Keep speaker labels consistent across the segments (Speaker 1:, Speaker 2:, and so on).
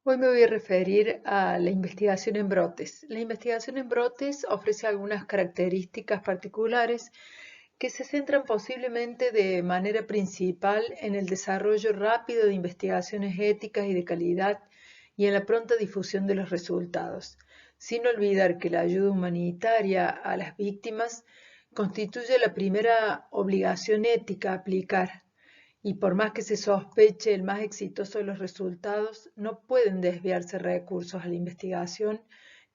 Speaker 1: Hoy me voy a referir a la investigación en brotes. La investigación en brotes ofrece algunas características particulares que se centran posiblemente de manera principal en el desarrollo rápido de investigaciones éticas y de calidad y en la pronta difusión de los resultados, sin olvidar que la ayuda humanitaria a las víctimas constituye la primera obligación ética a aplicar y por más que se sospeche el más exitoso de los resultados, no pueden desviarse recursos a la investigación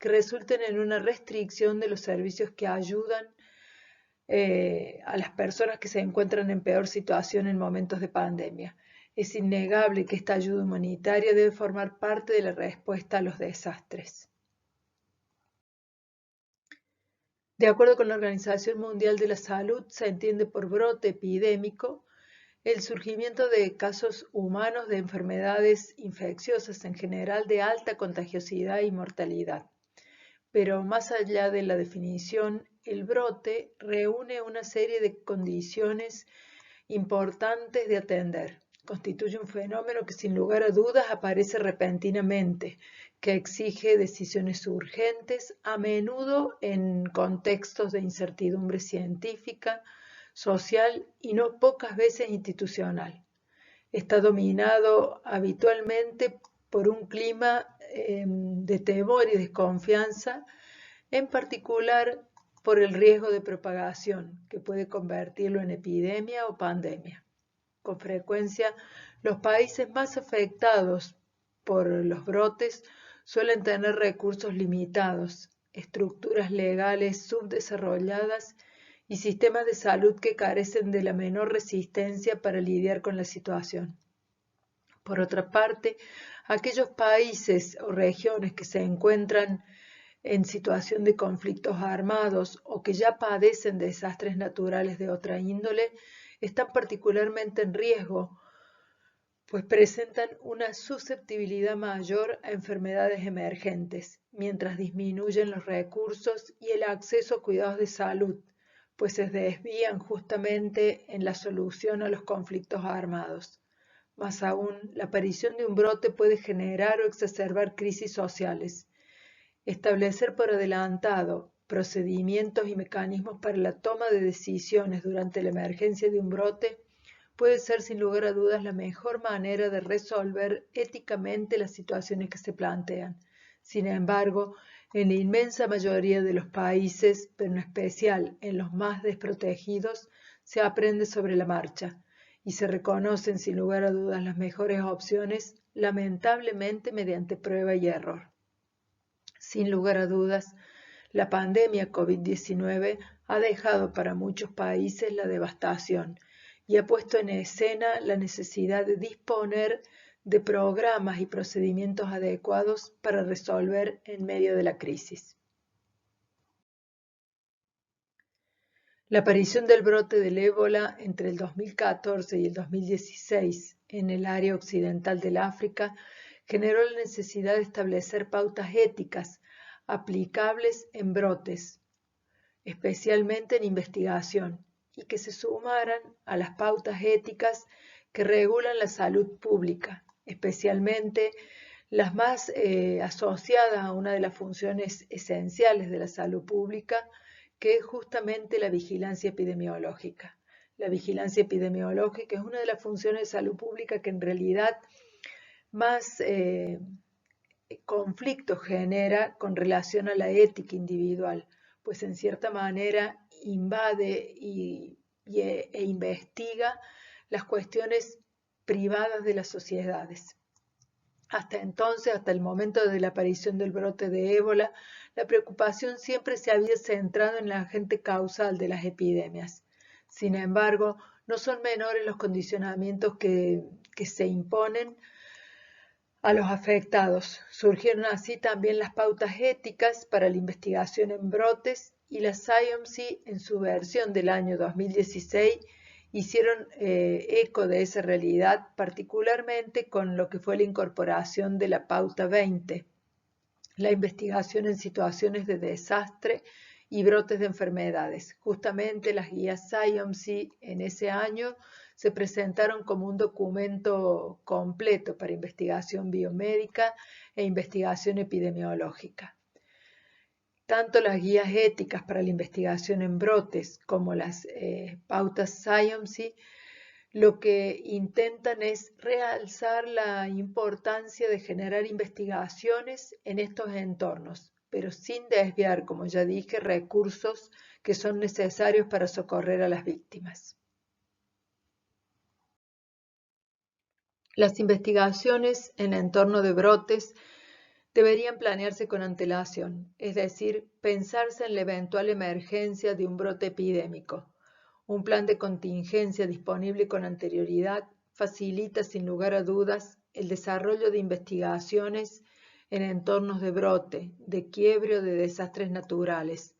Speaker 1: que resulten en una restricción de los servicios que ayudan a las personas que se encuentran en peor situación en momentos de pandemia. Es innegable que esta ayuda humanitaria debe formar parte de la respuesta a los desastres. De acuerdo con la Organización Mundial de la Salud, se entiende por brote epidémico el surgimiento de casos humanos de enfermedades infecciosas en general de alta contagiosidad y mortalidad. Pero más allá de la definición, el brote reúne una serie de condiciones importantes de atender. Constituye un fenómeno que sin lugar a dudas aparece repentinamente, que exige decisiones urgentes, a menudo en contextos de incertidumbre científica, social y no pocas veces institucional. Está dominado habitualmente por un clima de temor y desconfianza, en particular por el riesgo de propagación, que puede convertirlo en epidemia o pandemia. Con frecuencia, los países más afectados por los brotes suelen tener recursos limitados, estructuras legales subdesarrolladas y sistemas de salud que carecen de la menor resistencia para lidiar con la situación. Por otra parte, aquellos países o regiones que se encuentran en situación de conflictos armados o que ya padecen desastres naturales de otra índole, están particularmente en riesgo, pues presentan una susceptibilidad mayor a enfermedades emergentes, mientras disminuyen los recursos y el acceso a cuidados de salud, pues se desvían justamente en la solución a los conflictos armados. Más aún, la aparición de un brote puede generar o exacerbar crisis sociales. Establecer por adelantado procedimientos y mecanismos para la toma de decisiones durante la emergencia de un brote puede ser sin lugar a dudas la mejor manera de resolver éticamente las situaciones que se plantean. Sin embargo, en la inmensa mayoría de los países, pero en especial en los más desprotegidos, se aprende sobre la marcha y se reconocen sin lugar a dudas las mejores opciones, lamentablemente mediante prueba y error. Sin lugar a dudas, la pandemia COVID-19 ha dejado para muchos países la devastación y ha puesto en escena la necesidad de disponer de programas y procedimientos adecuados para resolver en medio de la crisis. La aparición del brote del ébola entre el 2014 y el 2016 en el área occidental del África generó la necesidad de establecer pautas éticas aplicables en brotes, especialmente en investigación, y que se sumaran a las pautas éticas que regulan la salud pública, especialmente las más asociadas a una de las funciones esenciales de la salud pública, que es justamente la vigilancia epidemiológica. La vigilancia epidemiológica es una de las funciones de salud pública que en realidad más conflicto genera con relación a la ética individual, pues en cierta manera invade e investiga las cuestiones privadas de las sociedades. Hasta entonces, hasta el momento de la aparición del brote de ébola, la preocupación siempre se había centrado en la agente causal de las epidemias. Sin embargo, no son menores los condicionamientos que se imponen a los afectados. Surgieron así también las pautas éticas para la investigación en brotes y la SciOMC en su versión del año 2016 hicieron eco de esa realidad, particularmente con lo que fue la incorporación de la pauta 20, la investigación en situaciones de desastre y brotes de enfermedades. Justamente las guías SciOMC en ese año se presentaron como un documento completo para investigación biomédica e investigación epidemiológica. Tanto las guías éticas para la investigación en brotes como las pautas SciMC lo que intentan es realzar la importancia de generar investigaciones en estos entornos, pero sin desviar, como ya dije, recursos que son necesarios para socorrer a las víctimas. Las investigaciones en entorno de brotes deberían planearse con antelación, es decir, pensarse en la eventual emergencia de un brote epidémico. Un plan de contingencia disponible con anterioridad facilita sin lugar a dudas el desarrollo de investigaciones en entornos de brote, de quiebre o de desastres naturales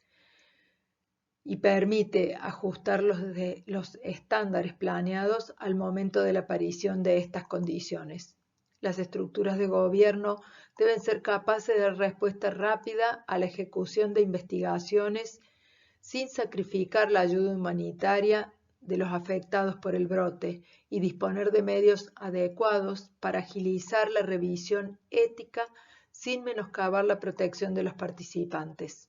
Speaker 1: y permite ajustar los estándares planeados al momento de la aparición de estas condiciones. Las estructuras de gobierno deben ser capaces de dar respuesta rápida a la ejecución de investigaciones sin sacrificar la ayuda humanitaria de los afectados por el brote y disponer de medios adecuados para agilizar la revisión ética sin menoscabar la protección de los participantes.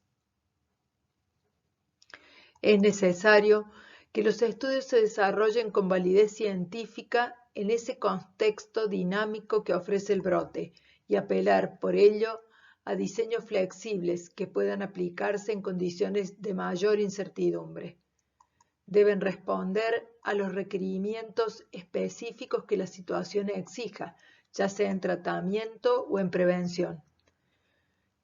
Speaker 1: Es necesario que los estudios se desarrollen con validez científica en ese contexto dinámico que ofrece el brote y apelar por ello a diseños flexibles que puedan aplicarse en condiciones de mayor incertidumbre. Deben responder a los requerimientos específicos que la situación exija, ya sea en tratamiento o en prevención.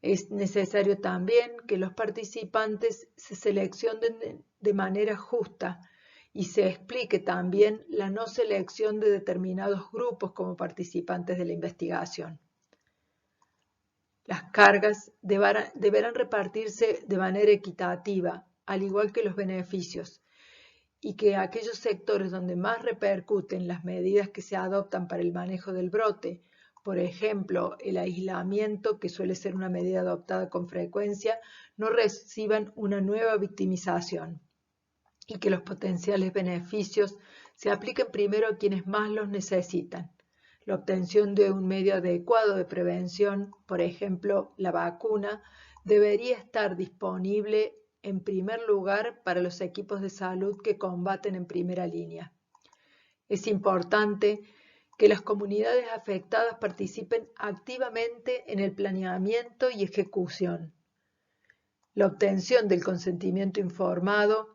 Speaker 1: Es necesario también que los participantes se seleccionen de manera justa y se explique también la no selección de determinados grupos como participantes de la investigación. Las cargas deberán repartirse de manera equitativa, al igual que los beneficios, y que aquellos sectores donde más repercuten las medidas que se adoptan para el manejo del brote, por ejemplo, el aislamiento, que suele ser una medida adoptada con frecuencia, no reciban una nueva victimización y que los potenciales beneficios se apliquen primero a quienes más los necesitan. La obtención de un medio adecuado de prevención, por ejemplo, la vacuna, debería estar disponible en primer lugar para los equipos de salud que combaten en primera línea. Es importante que las comunidades afectadas participen activamente en el planeamiento y ejecución. La obtención del consentimiento informado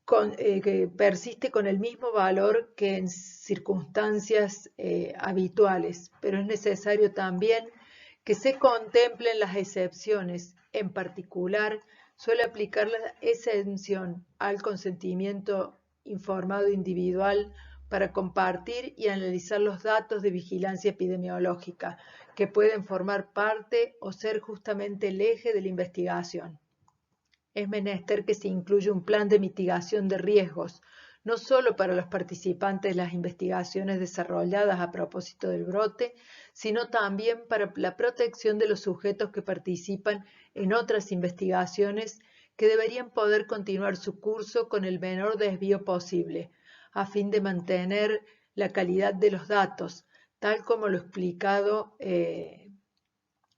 Speaker 1: que persiste con el mismo valor que en circunstancias habituales, pero es necesario también que se contemplen las excepciones. En particular, suele aplicar la exención al consentimiento informado individual para compartir y analizar los datos de vigilancia epidemiológica, que pueden formar parte o ser justamente el eje de la investigación. Es menester que se incluya un plan de mitigación de riesgos, no solo para los participantes de las investigaciones desarrolladas a propósito del brote, sino también para la protección de los sujetos que participan en otras investigaciones que deberían poder continuar su curso con el menor desvío posible, a fin de mantener la calidad de los datos, tal como lo explicado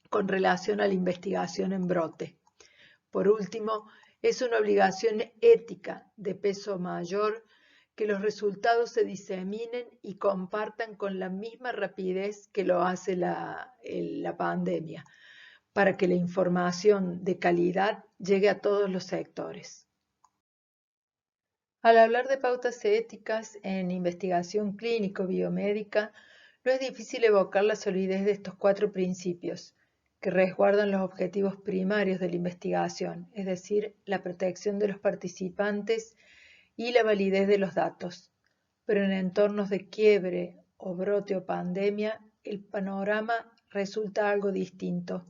Speaker 1: con relación a la investigación en brote. Por último, es una obligación ética de peso mayor que los resultados se diseminen y compartan con la misma rapidez que lo hace la pandemia, para que la información de calidad llegue a todos los sectores. Al hablar de pautas éticas en investigación clínico-biomédica, no es difícil evocar la solidez de estos 4 principios, que resguardan los objetivos primarios de la investigación, es decir, la protección de los participantes y la validez de los datos. Pero en entornos de quiebre o brote o pandemia, el panorama resulta algo distinto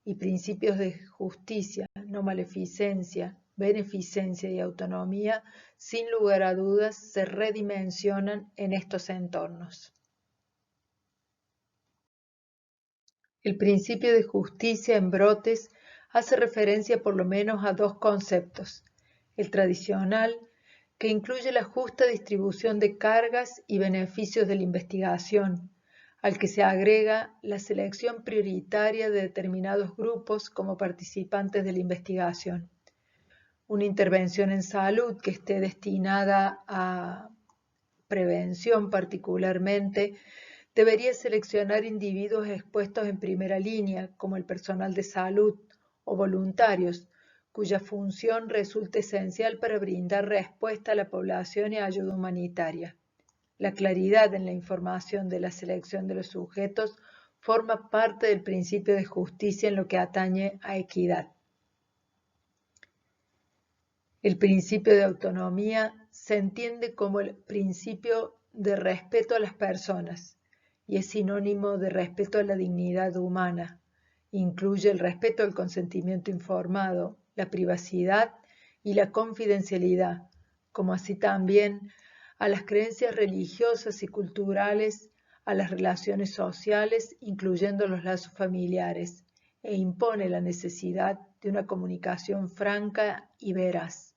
Speaker 1: y principios de justicia, no maleficencia, beneficencia y autonomía, sin lugar a dudas, se redimensionan en estos entornos. El principio de justicia en brotes hace referencia por lo menos a 2 conceptos. El tradicional, que incluye la justa distribución de cargas y beneficios de la investigación, al que se agrega la selección prioritaria de determinados grupos como participantes de la investigación. Una intervención en salud que esté destinada a prevención particularmente, debería seleccionar individuos expuestos en primera línea, como el personal de salud o voluntarios, cuya función resulta esencial para brindar respuesta a la población y ayuda humanitaria. La claridad en la información de la selección de los sujetos forma parte del principio de justicia en lo que atañe a equidad. El principio de autonomía se entiende como el principio de respeto a las personas y es sinónimo de respeto a la dignidad humana. Incluye el respeto al consentimiento informado, la privacidad y la confidencialidad, como así también a las creencias religiosas y culturales, a las relaciones sociales, incluyendo los lazos familiares, e impone la necesidad de una comunicación franca y veraz.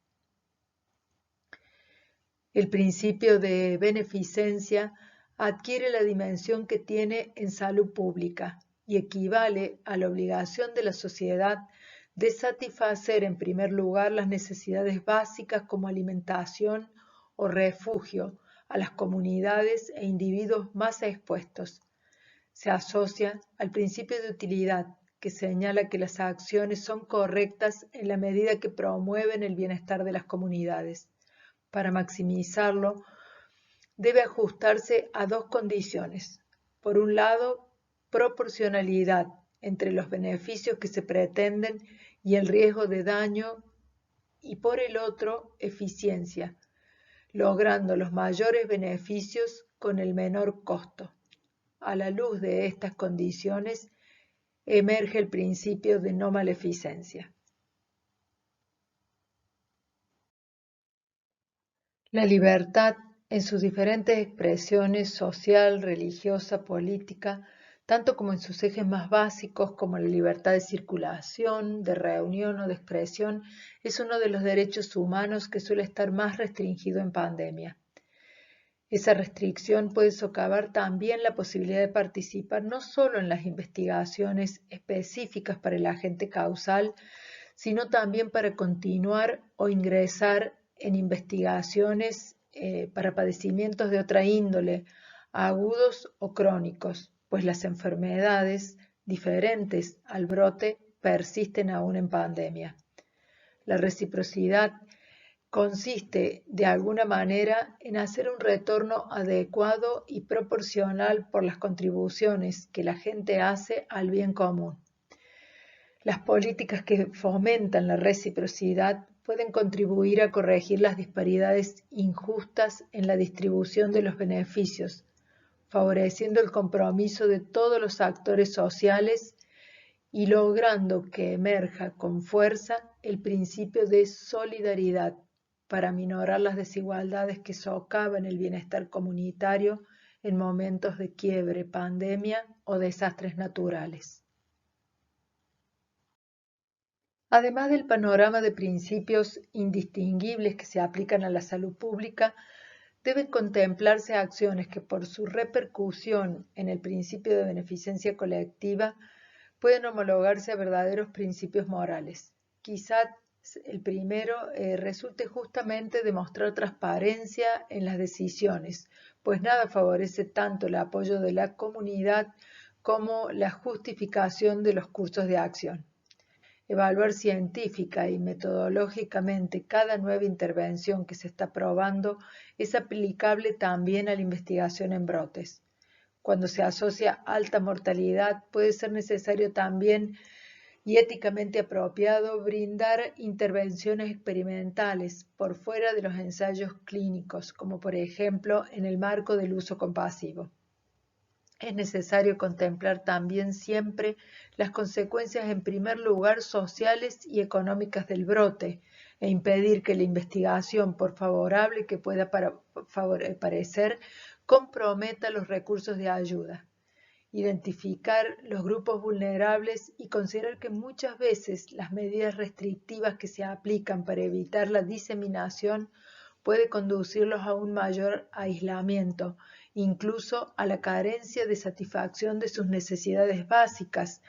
Speaker 1: El principio de beneficencia adquiere la dimensión que tiene en salud pública y equivale a la obligación de la sociedad de satisfacer en primer lugar las necesidades básicas como alimentación o refugio a las comunidades e individuos más expuestos. Se asocia al principio de utilidad, que señala que las acciones son correctas en la medida que promueven el bienestar de las comunidades. Para maximizarlo, debe ajustarse a dos condiciones. Por un lado, proporcionalidad entre los beneficios que se pretenden y el riesgo de daño, y por el otro, eficiencia, logrando los mayores beneficios con el menor costo. A la luz de estas condiciones, emerge el principio de no maleficencia. La libertad, en sus diferentes expresiones social, religiosa, política, tanto como en sus ejes más básicos como la libertad de circulación, de reunión o de expresión, es uno de los derechos humanos que suele estar más restringido en pandemia. Esa restricción puede socavar también la posibilidad de participar no solo en las investigaciones específicas para el agente causal, sino también para continuar o ingresar en investigaciones para padecimientos de otra índole, agudos o crónicos, pues las enfermedades diferentes al brote persisten aún en pandemia. La reciprocidad consiste, de alguna manera, en hacer un retorno adecuado y proporcional por las contribuciones que la gente hace al bien común. Las políticas que fomentan la reciprocidad pueden contribuir a corregir las disparidades injustas en la distribución de los beneficios, favoreciendo el compromiso de todos los actores sociales y logrando que emerja con fuerza el principio de solidaridad para minorar las desigualdades que socavan el bienestar comunitario en momentos de quiebre, pandemia o desastres naturales. Además del panorama de principios indistinguibles que se aplican a la salud pública, deben contemplarse acciones que por su repercusión en el principio de beneficencia colectiva pueden homologarse a verdaderos principios morales. Quizá el primero resulte justamente demostrar transparencia en las decisiones, pues nada favorece tanto el apoyo de la comunidad como la justificación de los cursos de acción. Evaluar científica y metodológicamente cada nueva intervención que se está probando es aplicable también a la investigación en brotes. Cuando se asocia alta mortalidad, puede ser necesario también y éticamente apropiado brindar intervenciones experimentales por fuera de los ensayos clínicos, como por ejemplo en el marco del uso compasivo. Es necesario contemplar también siempre las consecuencias en primer lugar sociales y económicas del brote e impedir que la investigación, por favorable que pueda parecer, comprometa los recursos de ayuda. Identificar los grupos vulnerables y considerar que muchas veces las medidas restrictivas que se aplican para evitar la diseminación puede conducirlos a un mayor aislamiento, incluso a la carencia de satisfacción de sus necesidades básicas,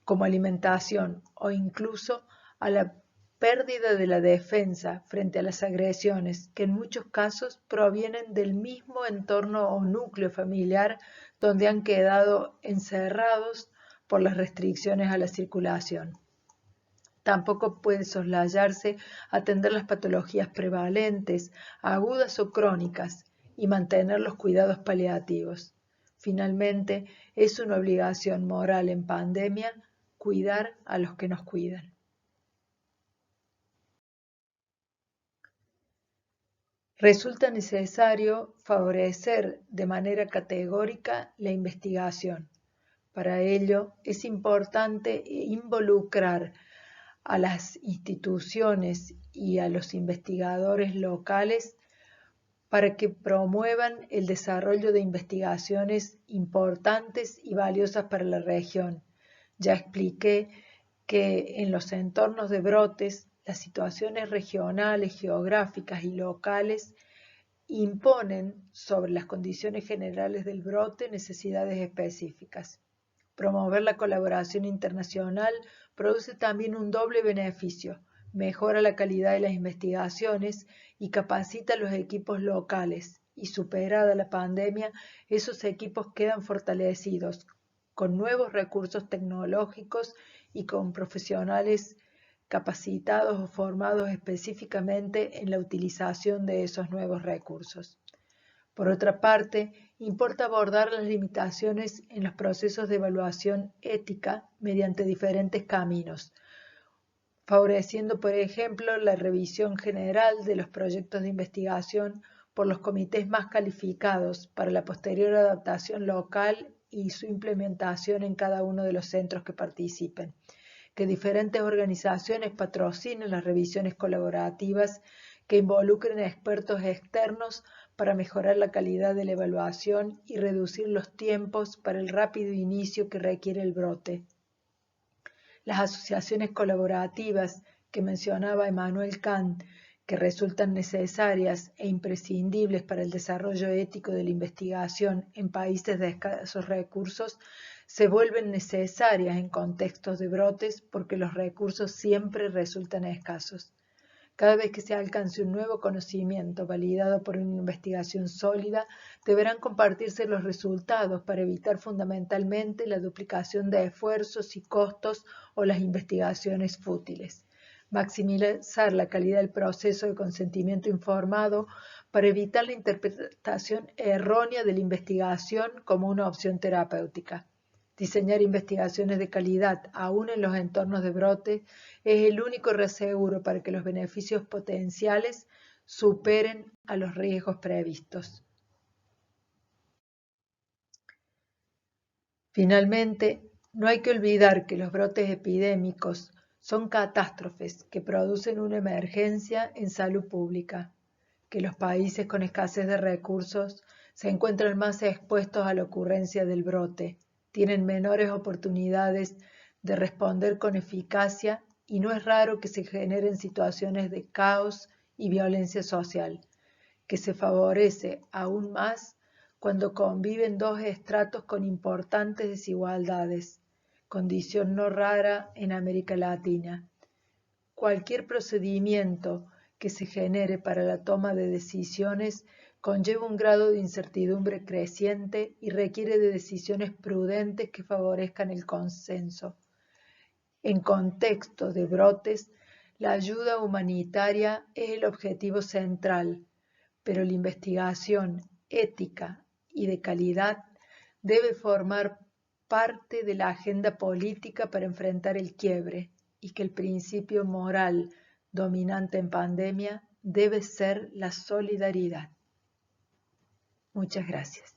Speaker 1: como alimentación, o incluso a la pérdida de la defensa frente a las agresiones, que en muchos casos provienen del mismo entorno o núcleo familiar donde han quedado encerrados por las restricciones a la circulación. Tampoco puede soslayarse atender las patologías prevalentes, agudas o crónicas, y mantener los cuidados paliativos. Finalmente, es una obligación moral en pandemia cuidar a los que nos cuidan. Resulta necesario favorecer de manera categórica la investigación. Para ello, es importante involucrar a las instituciones y a los investigadores locales para que promuevan el desarrollo de investigaciones importantes y valiosas para la región. Ya expliqué que en los entornos de brotes, las situaciones regionales, geográficas y locales imponen sobre las condiciones generales del brote necesidades específicas. Promover la colaboración internacional produce también un doble beneficio: mejora la calidad de las investigaciones y capacita a los equipos locales, y superada la pandemia, esos equipos quedan fortalecidos, con nuevos recursos tecnológicos y con profesionales capacitados o formados específicamente en la utilización de esos nuevos recursos. Por otra parte, importa abordar las limitaciones en los procesos de evaluación ética mediante diferentes caminos, favoreciendo, por ejemplo, la revisión general de los proyectos de investigación por los comités más calificados para la posterior adaptación local y su implementación en cada uno de los centros que participen. Que diferentes organizaciones patrocinen las revisiones colaborativas que involucren a expertos externos para mejorar la calidad de la evaluación y reducir los tiempos para el rápido inicio que requiere el brote. Las asociaciones colaborativas que mencionaba Immanuel Kant, que resultan necesarias e imprescindibles para el desarrollo ético de la investigación en países de escasos recursos, se vuelven necesarias en contextos de brotes porque los recursos siempre resultan escasos. Cada vez que se alcance un nuevo conocimiento validado por una investigación sólida, deberán compartirse los resultados para evitar fundamentalmente la duplicación de esfuerzos y costos o las investigaciones fútiles. Maximizar la calidad del proceso de consentimiento informado para evitar la interpretación errónea de la investigación como una opción terapéutica. Diseñar investigaciones de calidad, aún en los entornos de brote, es el único reaseguro para que los beneficios potenciales superen a los riesgos previstos. Finalmente, no hay que olvidar que los brotes epidémicos son catástrofes que producen una emergencia en salud pública, que los países con escasez de recursos se encuentran más expuestos a la ocurrencia del brote, tienen menores oportunidades de responder con eficacia y no es raro que se generen situaciones de caos y violencia social, que se favorece aún más cuando conviven dos estratos con importantes desigualdades, condición no rara en América Latina. Cualquier procedimiento que se genere para la toma de decisiones conlleva un grado de incertidumbre creciente y requiere de decisiones prudentes que favorezcan el consenso. En contexto de brotes, la ayuda humanitaria es el objetivo central, pero la investigación ética y de calidad debe formar parte de la agenda política para enfrentar el quiebre, y que el principio moral dominante en pandemia debe ser la solidaridad. Muchas gracias.